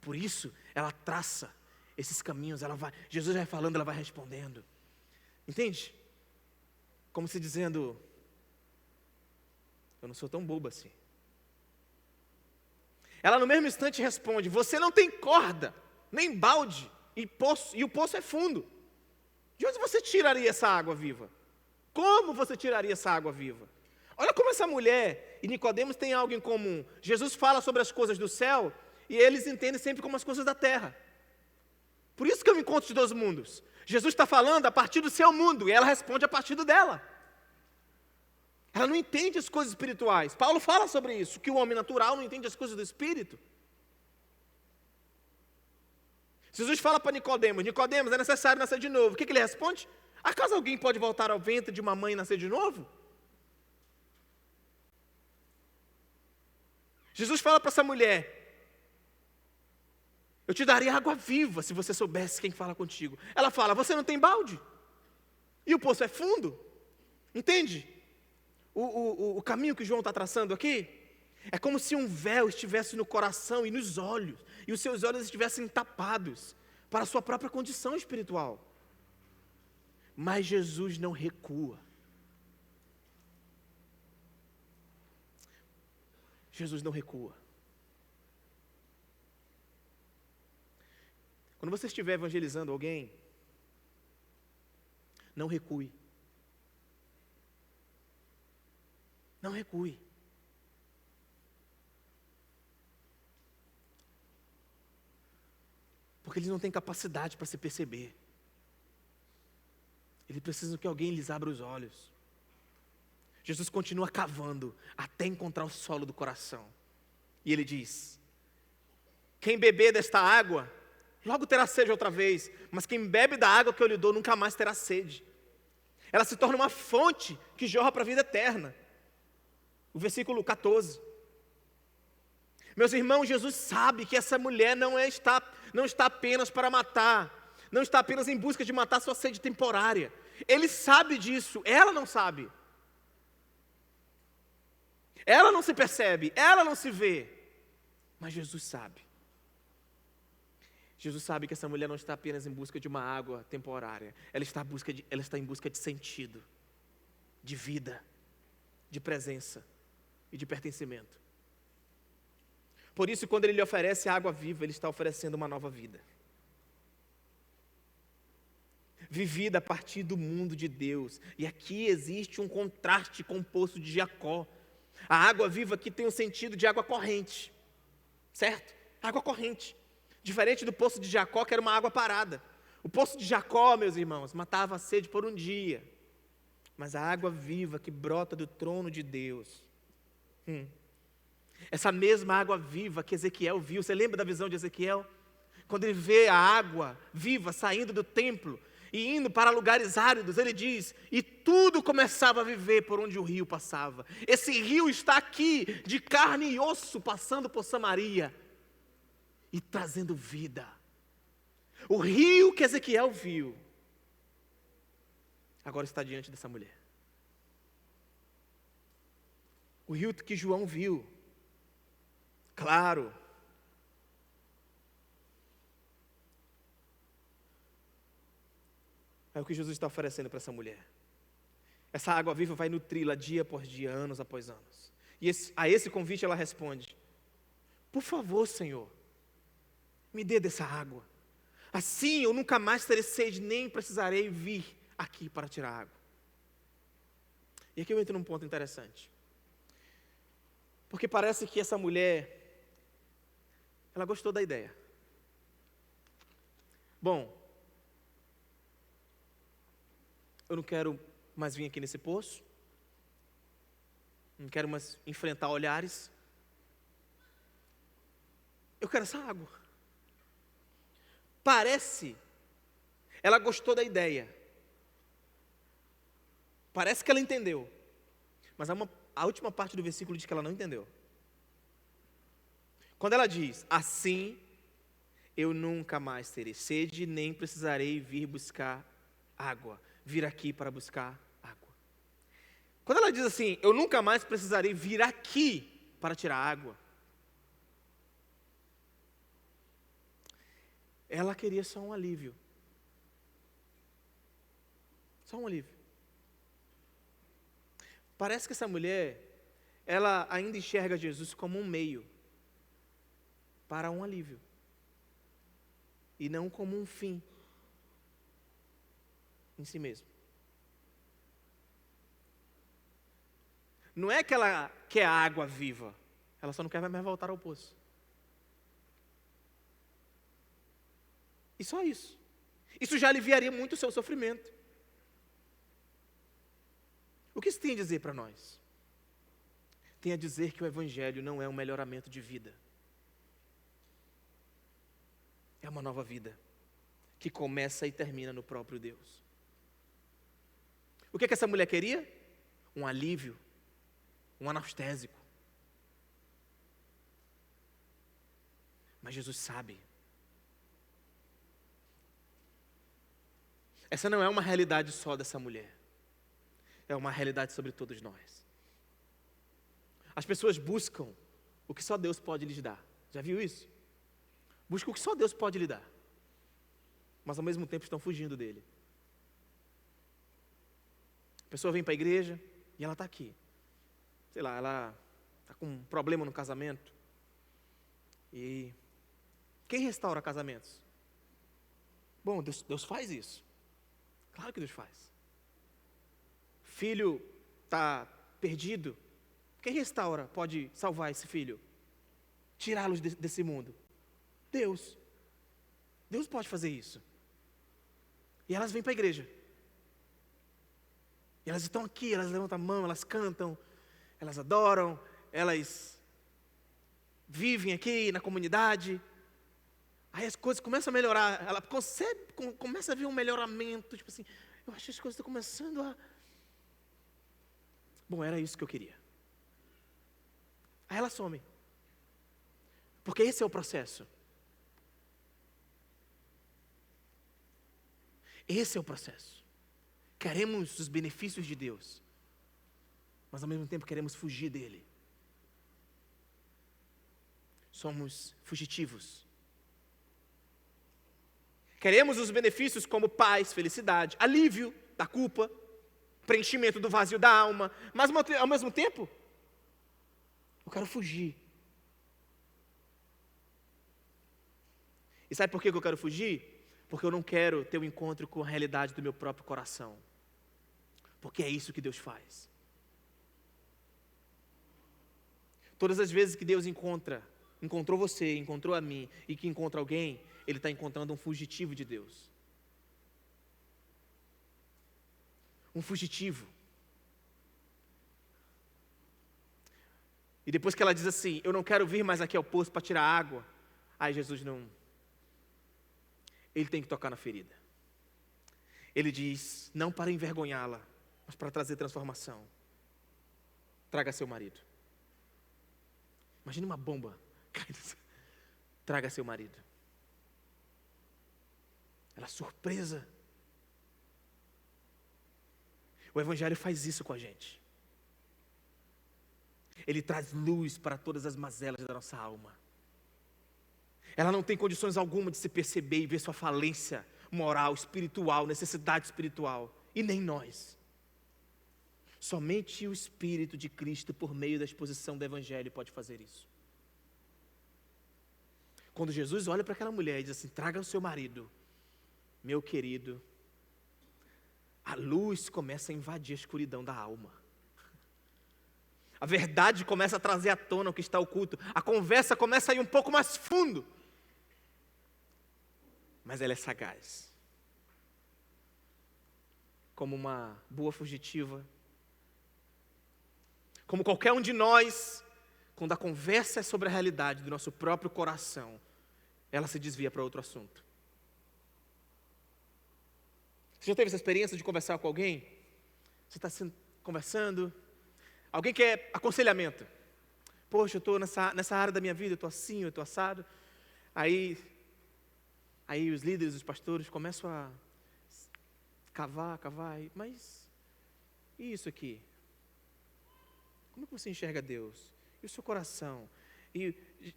Por isso, ela traça esses caminhos, Jesus vai falando, ela vai respondendo. Entende? Como se dizendo, eu não sou tão boba assim. Ela no mesmo instante responde, você não tem corda, nem balde, e o poço é fundo. De onde você tiraria essa água viva? Como você tiraria essa água viva? Olha como essa mulher e Nicodemos têm algo em comum. Jesus fala sobre as coisas do céu, e eles entendem sempre como as coisas da terra. Por isso que eu me encontro de dois mundos. Jesus está falando a partir do seu mundo, e ela responde a partir do dela. Ela não entende as coisas espirituais. Paulo fala sobre isso, que o homem natural não entende as coisas do Espírito. Jesus fala para Nicodemos, Nicodemos, é necessário nascer de novo. O que ele responde? Acaso alguém pode voltar ao ventre de uma mãe e nascer de novo? Jesus fala para essa mulher, eu te daria água viva se você soubesse quem fala contigo. Ela fala, você não tem balde? E o poço é fundo? Entende o caminho que João está traçando aqui? É como se um véu estivesse no coração e nos olhos, e os seus olhos estivessem tapados para a sua própria condição espiritual. Mas Jesus não recua. Jesus não recua. Quando você estiver evangelizando alguém, não recue. Não recue. Porque eles não têm capacidade para se perceber. Eles precisam que alguém lhes abra os olhos. Jesus continua cavando até encontrar o solo do coração. E ele diz: quem beber desta água, logo terá sede outra vez, mas quem bebe da água que eu lhe dou, nunca mais terá sede. Ela se torna uma fonte que jorra para a vida eterna. O versículo 14. Meus irmãos, Jesus sabe que essa mulher não está apenas para matar, não está apenas em busca de matar sua sede temporária. Ele sabe disso, ela não sabe. Ela não se percebe, ela não se vê, mas Jesus sabe. Jesus sabe que essa mulher não está apenas em busca de uma água temporária, ela está em busca de sentido, de vida, de presença e de pertencimento. Por isso, quando ele lhe oferece a água viva, ele está oferecendo uma nova vida. Vivida a partir do mundo de Deus. E aqui existe um contraste com o poço de Jacó. A água viva aqui tem um sentido de água corrente, certo? Água corrente. Diferente do poço de Jacó, que era uma água parada. O poço de Jacó, meus irmãos, matava a sede por um dia. Mas a água viva que brota do trono de Deus. Essa mesma água viva que Ezequiel viu. Você lembra da visão de Ezequiel? Quando ele vê a água viva saindo do templo e indo para lugares áridos, ele diz: e tudo começava a viver por onde o rio passava. Esse rio está aqui, de carne e osso, passando por Samaria e trazendo vida. O rio que Ezequiel viu, agora está diante dessa mulher. O rio que João viu, claro. É o que Jesus está oferecendo para essa mulher. Essa água viva vai nutri-la dia após dia, anos após anos. E a esse convite ela responde: por favor, Senhor, me dê dessa água. Assim eu nunca mais terei sede, nem precisarei vir aqui para tirar água. E aqui eu entro num ponto interessante. Porque parece que essa mulher, ela gostou da ideia. Bom, eu não quero mais vir aqui nesse poço. Não quero mais enfrentar olhares. Eu quero essa água. Parece, ela gostou da ideia. Parece que ela entendeu. Mas a última parte do versículo diz que ela não entendeu. Quando ela diz: assim, eu nunca mais terei sede, nem precisarei vir buscar água. Vir aqui para buscar água. Quando ela diz assim: eu nunca mais precisarei vir aqui para tirar água, ela queria só um alívio. Só um alívio. Parece que essa mulher, ela ainda enxerga Jesus como um meio para um alívio, e não como um fim em si mesmo. Não é que ela quer água viva, ela só não quer mais voltar ao poço. E só isso. Isso já aliviaria muito o seu sofrimento. O que isso tem a dizer para nós? Tem a dizer que o Evangelho não é um melhoramento de vida. É uma nova vida, que começa e termina no próprio Deus. O que essa mulher queria? Um alívio, um anestésico. Mas Jesus sabe. Essa não é uma realidade só dessa mulher. é uma realidade sobre todos nós. As pessoas buscam o que só Deus pode lhes dar. Já viu isso? Buscam o que só Deus pode lhe dar, mas ao mesmo tempo estão fugindo dele. A pessoa vem para a igreja e ela está aqui. Sei lá, ela está com um problema no casamento. E quem restaura casamentos? Bom, Deus faz isso. Claro que Deus faz. Filho está perdido. Quem restaura pode salvar esse filho? Tirá-los desse mundo? Deus. Deus pode fazer isso. E elas vêm para a igreja. E elas estão aqui, elas levantam a mão, elas cantam, elas adoram, elas vivem aqui na comunidade. Aí as coisas começam a melhorar, ela começa a ver um melhoramento, tipo assim, eu acho que as coisas estão começando a... Bom, era isso que eu queria. Aí ela some. Porque esse é o processo. Esse é o processo. Queremos os benefícios de Deus, mas ao mesmo tempo queremos fugir dele. Somos fugitivos. Queremos os benefícios como paz, felicidade, alívio da culpa, preenchimento do vazio da alma, mas ao mesmo tempo, eu quero fugir. E sabe por que eu quero fugir? Porque eu não quero ter um encontro com a realidade do meu próprio coração. Porque é isso que Deus faz. Todas as vezes que Deus encontrou você, encontrou a mim, e que encontra alguém, Ele está encontrando um fugitivo de Deus. Um fugitivo. E depois que ela diz assim, eu não quero vir mais aqui ao poço para tirar água, aí Jesus não... Ele tem que tocar na ferida. Ele diz, não para envergonhá-la, mas para trazer transformação. Traga seu marido. Imagine uma bomba. Traga seu marido. Ela é surpresa. O Evangelho faz isso com a gente. Ele traz luz para todas as mazelas da nossa alma. Ela não tem condições alguma de se perceber e ver sua falência moral, espiritual, necessidade espiritual. E nem nós. Somente o Espírito de Cristo, por meio da exposição do Evangelho, pode fazer isso. Quando Jesus olha para aquela mulher e diz assim, traga o seu marido, meu querido, a luz começa a invadir a escuridão da alma. A verdade começa a trazer à tona o que está oculto. A conversa começa a ir um pouco mais fundo. Mas ela é sagaz. Como uma boa fugitiva. Como qualquer um de nós, quando a conversa é sobre a realidade do nosso próprio coração, ela se desvia para outro assunto. Você já teve essa experiência de conversar com alguém? Você está conversando, alguém quer aconselhamento. Poxa, eu estou nessa área da minha vida, eu estou assim, eu estou assado. Aí os líderes, os pastores começam a cavar, mas e isso aqui? Como é que você enxerga Deus? E o seu coração? E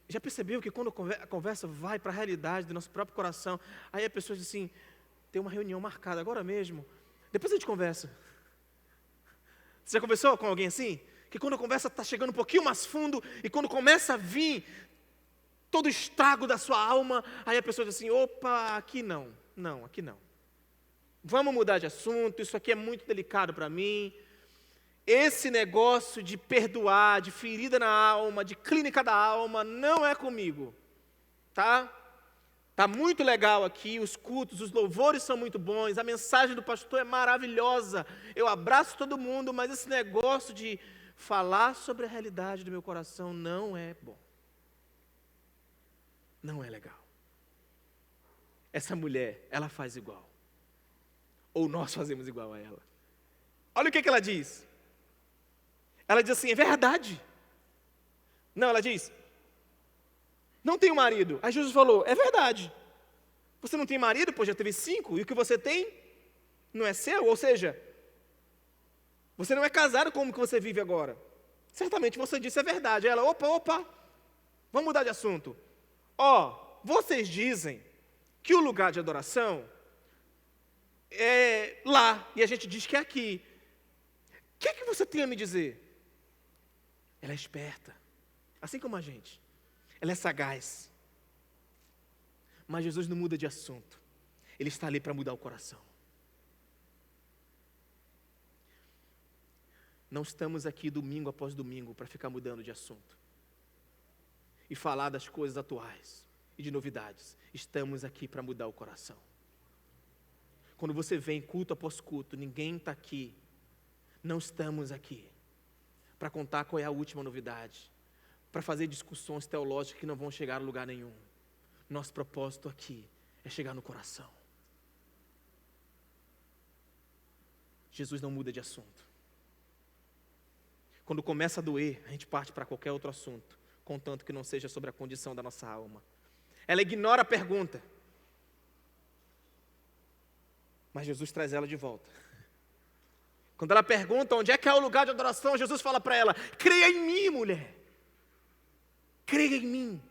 já percebeu que quando a conversa vai para a realidade do nosso próprio coração, aí a pessoa diz assim, tem uma reunião marcada agora mesmo, depois a gente conversa. Você já conversou com alguém assim? Que quando a conversa está chegando um pouquinho mais fundo, e quando começa a vir todo o estrago da sua alma, aí a pessoa diz assim, opa, aqui não, aqui não. Vamos mudar de assunto, isso aqui é muito delicado para mim. Esse negócio de perdoar, de ferida na alma, de clínica da alma, não é comigo, tá? Tá muito legal aqui, os cultos, os louvores são muito bons, a mensagem do pastor é maravilhosa, eu abraço todo mundo, mas esse negócio de falar sobre a realidade do meu coração não é bom. Não é legal. Essa mulher, ela faz igual. Ou nós fazemos igual a ela. Olha o que ela diz. Ela diz assim, é verdade. Não, ela diz, não tenho marido. Aí Jesus falou, é verdade. Você não tem marido, pois já teve 5, e o que você tem não é seu? Ou seja, Você não é casado como que você vive agora. Certamente você disse a verdade. Ela, opa, vamos mudar de assunto. Vocês dizem que o lugar de adoração é lá, e a gente diz que é aqui. O que é que você tem a me dizer? Ela é esperta, assim como a gente. Ela é sagaz. Mas Jesus não muda de assunto. Ele está ali para mudar o coração. Não estamos aqui domingo após domingo para ficar mudando de assunto e falar das coisas atuais e de novidades. Estamos aqui para mudar o coração. Quando você vem culto após culto, ninguém está aqui. Não estamos aqui para contar qual é a última novidade, para fazer discussões teológicas que não vão chegar a lugar nenhum. Nosso propósito aqui é chegar no coração. Jesus não muda de assunto. Quando começa a doer, a gente parte para qualquer outro assunto, contanto que não seja sobre a condição da nossa alma. Ela ignora a pergunta, mas Jesus traz ela de volta. Quando ela pergunta onde é que é o lugar de adoração, Jesus fala para ela: creia em mim, mulher. Creia em mim.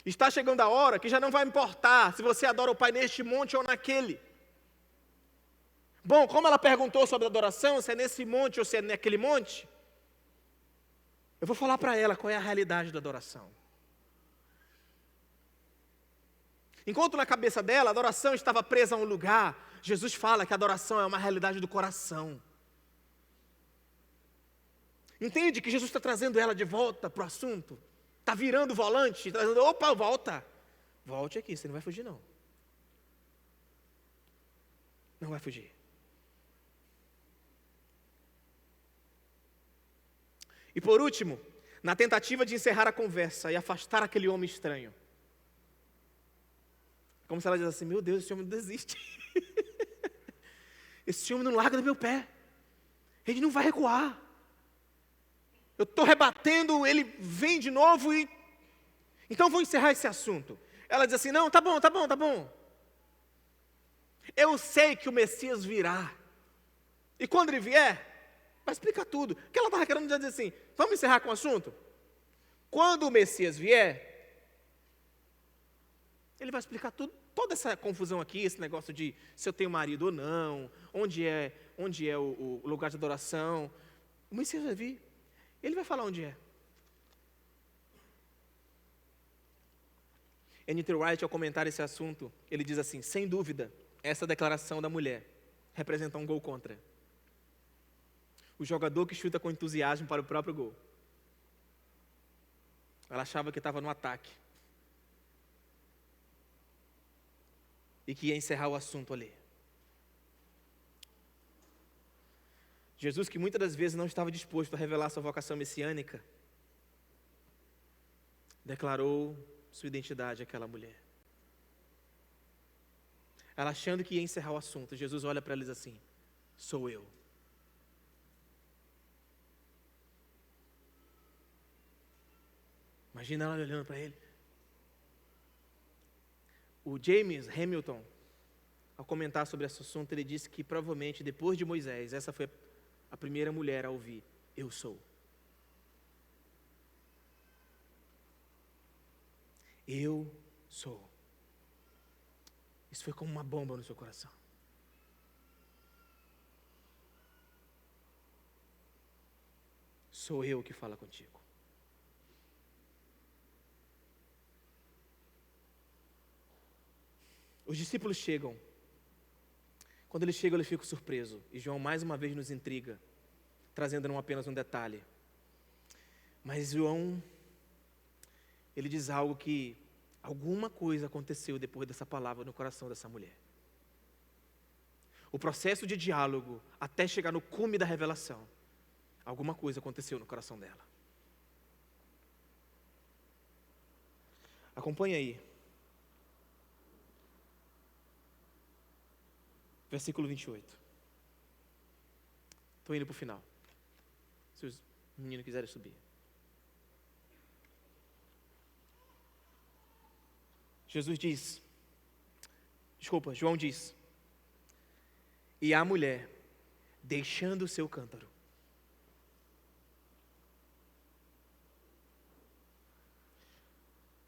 Está chegando a hora que já não vai importar se você adora o Pai neste monte ou naquele. Bom, como ela perguntou sobre a adoração, se é nesse monte ou se é naquele monte, eu vou falar para ela qual é a realidade da adoração. Enquanto na cabeça dela a adoração estava presa a um lugar, Jesus fala que a adoração é uma realidade do coração. Entende que Jesus está trazendo ela de volta para o assunto? Está virando o volante, trazendo, volta. Volte aqui, você não vai fugir não. Não vai fugir. E por último, na tentativa de encerrar a conversa e afastar aquele homem estranho, como se ela dissesse assim: meu Deus, esse homem não desiste. Esse homem não larga do meu pé. Ele não vai recuar. Eu estou rebatendo, ele vem de novo e... Então vou encerrar esse assunto. Ela diz assim: não, tá bom. Eu sei que o Messias virá. E quando ele vier, vai explicar tudo. O que ela estava querendo dizer assim: vamos encerrar com o assunto? Quando o Messias vier, ele vai explicar tudo. Toda essa confusão aqui, esse negócio de se eu tenho marido ou não, onde é o lugar de adoração. O Messias vai vir. Ele vai falar onde é. N.T. Wright, ao comentar esse assunto, ele diz assim: sem dúvida, essa declaração da mulher representa um gol contra. O jogador que chuta com entusiasmo para o próprio gol. Ela achava que estava no ataque. E que ia encerrar o assunto ali. Jesus, que muitas das vezes não estava disposto a revelar sua vocação messiânica, declarou sua identidade àquela mulher. Ela achando que ia encerrar o assunto, Jesus olha para ela e diz assim: sou eu. Imagina ela olhando para ele. O James Hamilton, ao comentar sobre esse assunto, ele disse que provavelmente depois de Moisés, essa foi a primeira mulher a ouvir: eu sou. Eu sou. Isso foi como uma bomba no seu coração. Sou eu que falo contigo. Os discípulos chegam. Quando eles chegam, eles ficam surpresos. E João mais uma vez nos intriga, trazendo não apenas um detalhe. Mas João, ele diz algo que alguma coisa aconteceu depois dessa palavra no coração dessa mulher. O processo de diálogo até chegar no cume da revelação, alguma coisa aconteceu no coração dela. Acompanhe aí. Versículo 28. Estou indo para o final. Se os meninos quiserem subir. João diz: e a mulher deixando o seu cântaro.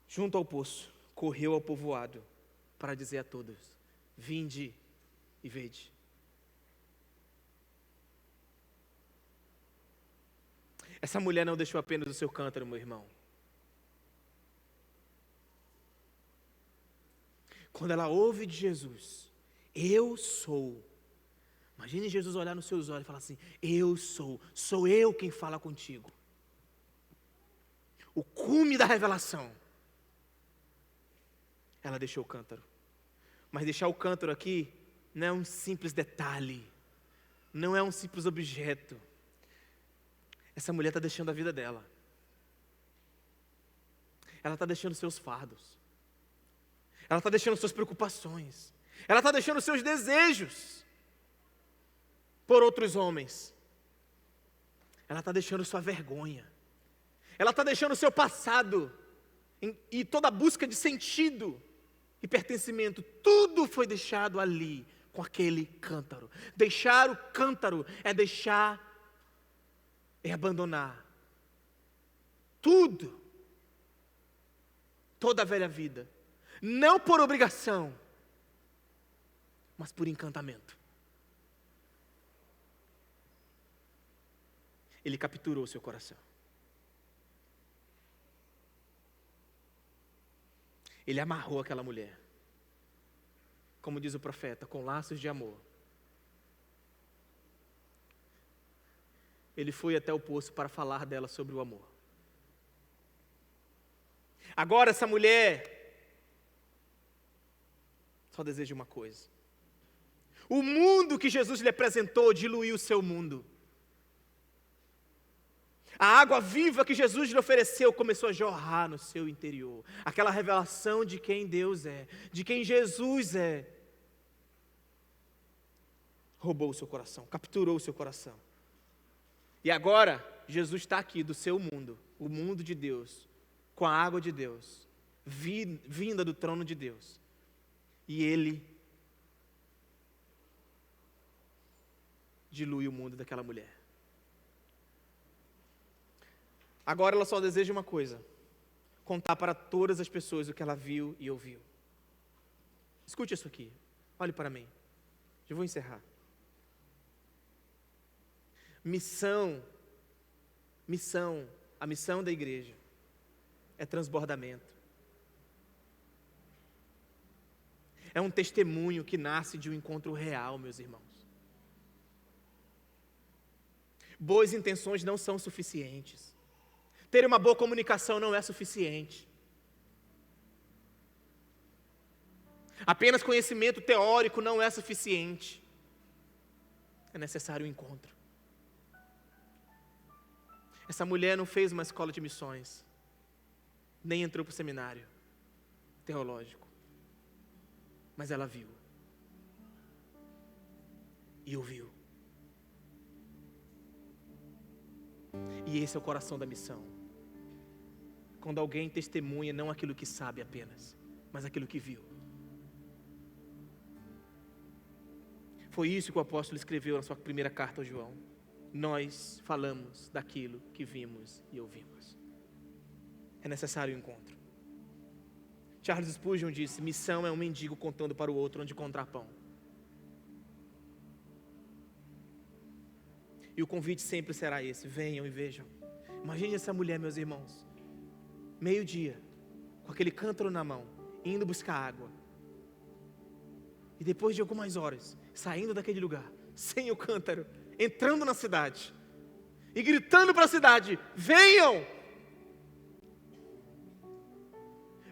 Junto ao poço, correu ao povoado para dizer a todos: vinde e vede. Essa mulher não deixou apenas o seu cântaro, meu irmão. Quando ela ouve de Jesus, eu sou. Imagine Jesus olhar nos seus olhos e falar assim: eu sou eu quem fala contigo. O cume da revelação. Ela deixou o cântaro. Mas deixar o cântaro aqui não é um simples detalhe, não é um simples objeto. Essa mulher está deixando a vida dela. Ela está deixando seus fardos. Ela está deixando suas preocupações. Ela está deixando seus desejos por outros homens. Ela está deixando sua vergonha. Ela está deixando o seu passado e toda a busca de sentido e pertencimento. Tudo foi deixado ali com aquele cântaro. Deixar o cântaro é abandonar tudo, toda a velha vida, não por obrigação, mas por encantamento. Ele capturou seu coração. Ele amarrou aquela mulher, como diz o profeta, com laços de amor. Ele foi até o poço para falar dela sobre o amor. Agora essa mulher só deseja uma coisa. O mundo que Jesus lhe apresentou diluiu o seu mundo. A água viva que Jesus lhe ofereceu começou a jorrar no seu interior. Aquela revelação de quem Deus é, de quem Jesus é, roubou o seu coração, capturou o seu coração. E agora, Jesus está aqui do seu mundo, o mundo de Deus, com a água de Deus, vinda do trono de Deus. E Ele dilui o mundo daquela mulher. Agora ela só deseja uma coisa: contar para todas as pessoas o que ela viu e ouviu. Escute isso aqui, olhe para mim, já vou encerrar. A missão da igreja é transbordamento. É um testemunho que nasce de um encontro real, meus irmãos. Boas intenções não são suficientes. Ter uma boa comunicação não é suficiente. Apenas conhecimento teórico não é suficiente. É necessário um encontro. Essa mulher não fez uma escola de missões, nem entrou para o seminário teológico, mas ela viu e ouviu. E esse é o coração da missão. Quando alguém testemunha não aquilo que sabe apenas, mas aquilo que viu. Foi isso que o apóstolo escreveu na sua primeira carta ao João. Nós falamos daquilo que vimos e ouvimos. É necessário o encontro. Charles Spurgeon disse: missão é um mendigo contando para o outro onde encontrar pão. E o convite sempre será esse: venham e vejam. Imagine essa mulher, meus irmãos, meio-dia, com aquele cântaro na mão, indo buscar água. E depois de algumas horas, saindo daquele lugar, sem o cântaro, entrando na cidade e gritando para a cidade: venham!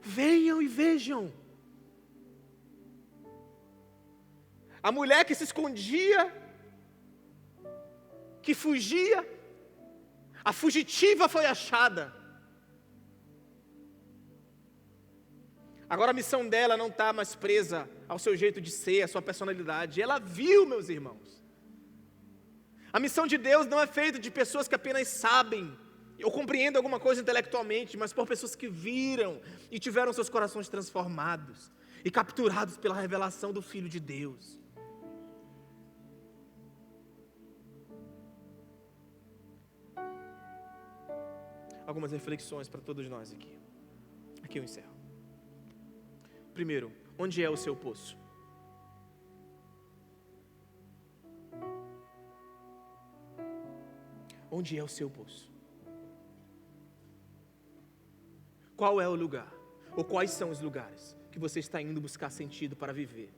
Venham e vejam. A mulher que se escondia, que fugia, a fugitiva foi achada. Agora a missão dela não está mais presa ao seu jeito de ser, à sua personalidade. Ela viu, meus irmãos. A missão de Deus não é feita de pessoas que apenas sabem ou compreendem alguma coisa intelectualmente, mas por pessoas que viram e tiveram seus corações transformados e capturados pela revelação do Filho de Deus. algumas reflexões para todos nós aqui. Aqui eu encerro. Primeiro, onde é o seu poço? Onde é o seu poço? Qual é o lugar? Ou quais são os lugares que você está indo buscar sentido para viver,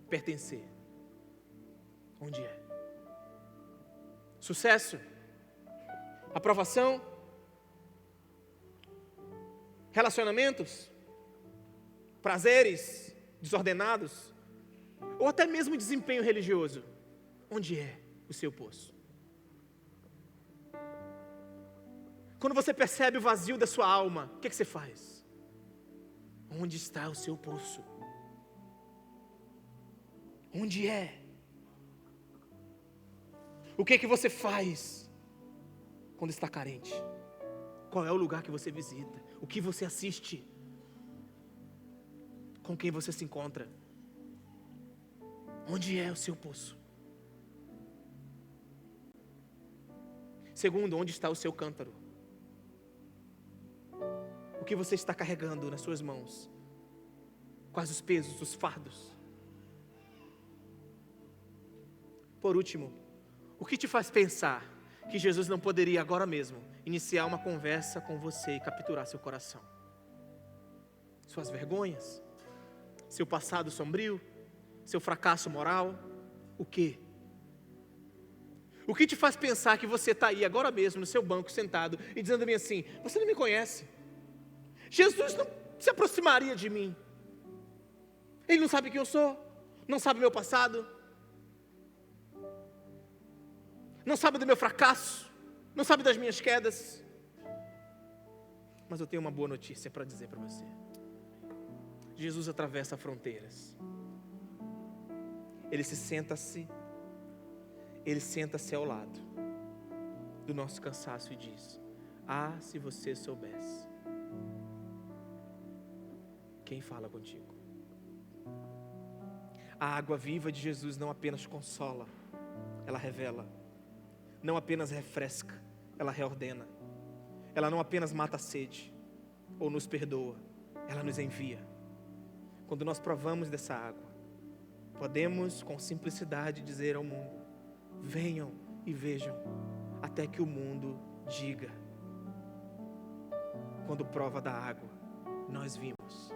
pertencer? Onde é? Sucesso? Aprovação? Relacionamentos? Prazeres desordenados? Ou até mesmo desempenho religioso? Onde é o seu poço? Quando você percebe o vazio da sua alma, o que você faz? Onde está o seu poço? Onde é? O que você faz quando está carente? Qual é o lugar que você visita? O que você assiste? Com quem você se encontra? Onde é o seu poço? Segundo, onde está o seu cântaro? O que você está carregando nas suas mãos? Quais os pesos, os fardos? Por último, o que te faz pensar que Jesus não poderia agora mesmo iniciar uma conversa com você e capturar seu coração? Suas vergonhas? Seu passado sombrio? Seu fracasso moral? O quê? O que te faz pensar que você está aí agora mesmo no seu banco sentado e dizendo a mim assim: você não me conhece? Jesus não se aproximaria de mim. Ele não sabe quem eu sou, não sabe meu passado, não sabe do meu fracasso, não sabe das minhas quedas. Mas eu tenho uma boa notícia para dizer para você. Jesus atravessa fronteiras. Ele senta-se ao lado do nosso cansaço e diz: ah, se você soubesse quem fala contigo. A água viva de Jesus não apenas consola, ela revela. Não apenas refresca, ela reordena. Ela não apenas mata a sede ou nos perdoa, ela nos envia. Quando nós provamos dessa água, podemos com simplicidade dizer ao mundo: venham e vejam, até que o mundo diga. Quando prova da água, nós vimos.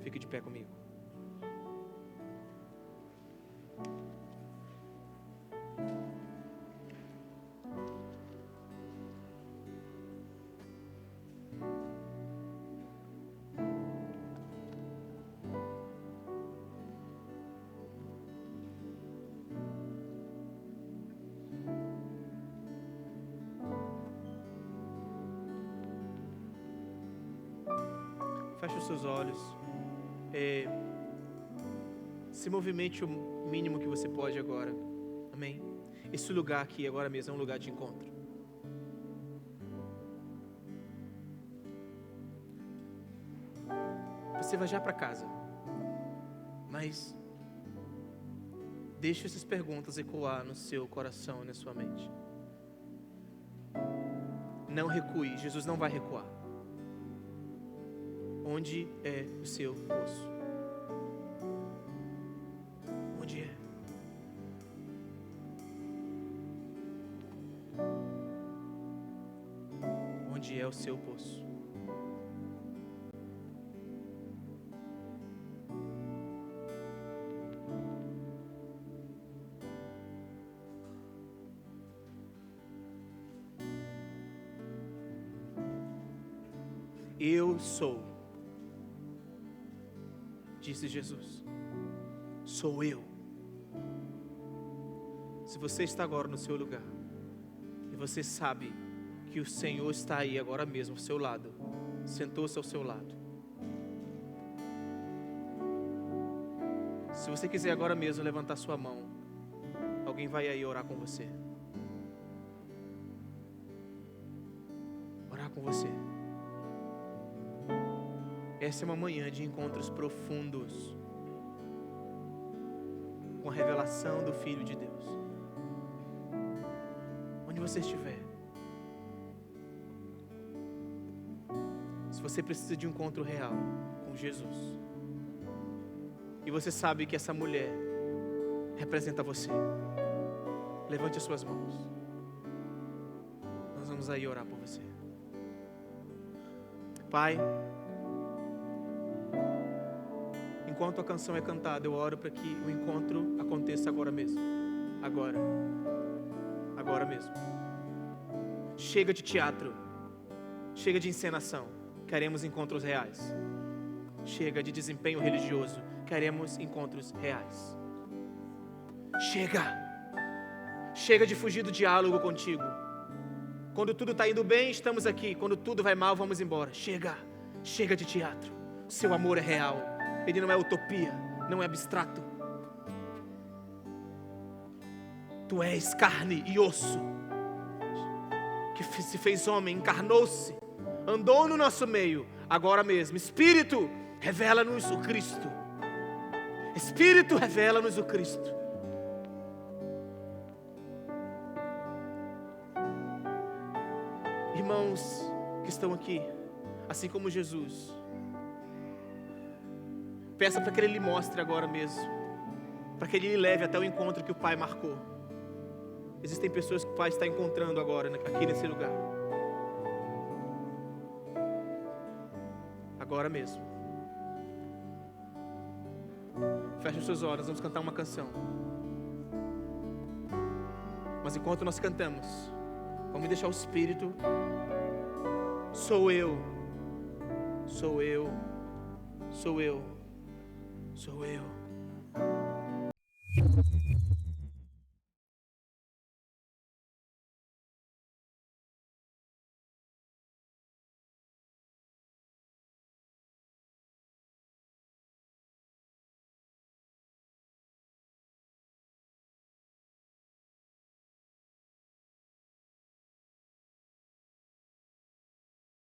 Fique de pé comigo. Feche os seus olhos. Se movimente o mínimo que você pode agora. Amém? Esse lugar aqui agora mesmo é um lugar de encontro. Você vai já para casa, mas deixe essas perguntas ecoar no seu coração e na sua mente. Não recue, Jesus não vai recuar. Onde é o seu poço? Onde é? Onde é o seu poço? Eu sou, disse Jesus, sou eu. Se você está agora no seu lugar, e você sabe que o Senhor está aí agora mesmo ao seu lado, sentou-se ao seu lado. Se você quiser agora mesmo levantar sua mão, alguém vai aí orar com você. Orar com você. Essa é uma manhã de encontros profundos com a revelação do Filho de Deus. Onde você estiver, Se você precisa de um encontro real com Jesus, e você sabe que essa mulher representa você, levante as suas mãos. Nós vamos aí orar por você. Pai, enquanto a canção é cantada, eu oro para que o encontro aconteça agora mesmo. Agora mesmo. Chega de teatro, chega de encenação, queremos encontros reais. Chega de desempenho religioso, queremos encontros reais. Chega de fugir do diálogo contigo. Quando tudo está indo bem, estamos aqui. Quando tudo vai mal, vamos embora. Chega de teatro. Seu amor é real. Ele não é utopia, não é abstrato. Tu és carne e osso, que se fez homem, encarnou-se, andou no nosso meio, agora mesmo. Espírito, revela-nos o Cristo. Espírito, revela-nos o Cristo. Irmãos que estão aqui, assim como Jesus, peça para que Ele lhe mostre agora mesmo, para que Ele lhe leve até o encontro que o Pai marcou. Existem pessoas que o Pai está encontrando agora, aqui nesse lugar. Agora mesmo. Feche os seus olhos, vamos cantar uma canção. Mas enquanto nós cantamos, vamos deixar o Espírito. Sou eu. Sou eu. Sou eu. Sou eu.